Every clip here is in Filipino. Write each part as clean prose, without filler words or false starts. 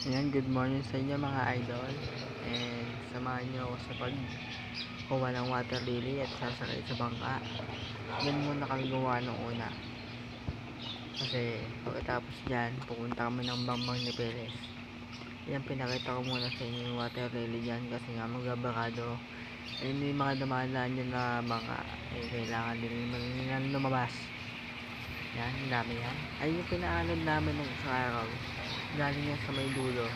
Ayan, good morning sa inyo mga idol. And samahan nyo ako sa pagkuha ng water lily at sasakay sa bangka. Yan muna kami gawa nung una. Kasi pagkatapos dyan, pupunta kami ng Bambang ni Perez. Yan, pinakita ko muna sa inyo yung water lily dyan kasi nga magabakado. And may mga dumadaan dyan na bangka. Kailangan din naman lumabas. Yan, ang dami yan. Ay, yung pinaanod namin ng isang araw. Galing yan sa may dulo.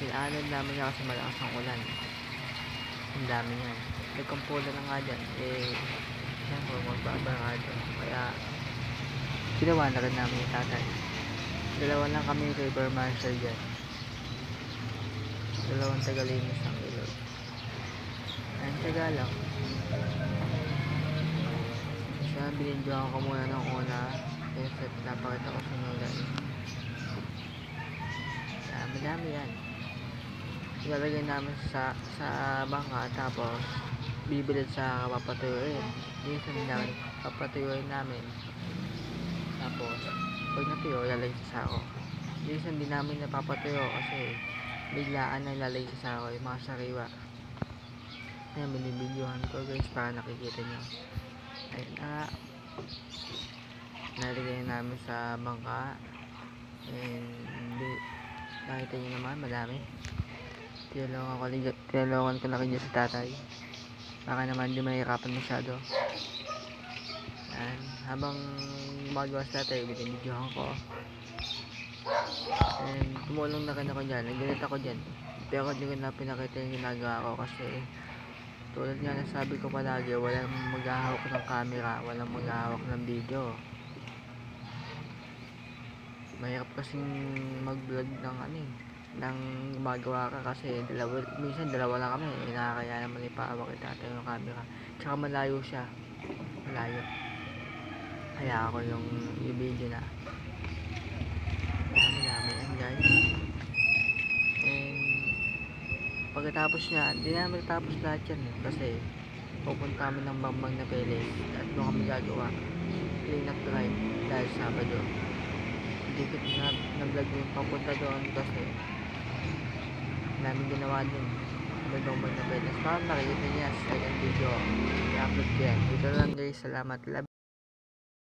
Pinaanod namin yan kasi malakas ang ulan. Ang dami yan. Nagkampula na nga dyan. Siyempre magbabarado. Kaya ginawa na rin namin yung tatay. Dalawa lang kami river marshal dyan. Dalawang tagalinis ng ilog. Ayun, taga lang. Siya, binidyohan ko muna ng una. Kasi napakita ko sa inyo guys. Madami yan. Ilalagay namin sa bangka, tapos bibilid sa papatuyuin. Minsan namin papatuyuin namin, tapos pag natuyo ilalagay sa sako. Minsan din namin napapatuyo kasi biglaan na ilalagay sa sako yung mga sariwa. Ayan, binibidyohan ko guys para nakikita nyo. Ayun na, nalagay namin sa bangka. And nakita nyo naman, madami. Tinulungan ko na kayo sa tatay. Baka naman di mahirapan masyado. Yan. Habang gumagawa sa tatay, binibidyohan ko. And tumulong na rin ako dyan. Nagganit ako dyan. Pero hindi ko na pinakita yung ginagawa ko kasi tulad nga na sabi ko palagi, walang maghahawak ng camera, walang maghahawak ng video. Mahirap kasing mag-vlog ng gumagawa ka kasi minsan dalawa lang kami, nakakaya naman ipahawak kay tatay yung camera, tsaka malayo siya, kaya ako yung video na dami yan guys. And pagkatapos niya, hindi namin tapos lahat yan kasi pupunta kami ng Bambang na Perez at doon kami gagawa clean up drive dahil Sabado. Hindi ko na-vlog yung papunta doon kasi namin ginawa dun Bambang na Perez. Parang nakikita niya sa second video i-upload ko yan. Dito lang guys, salamat.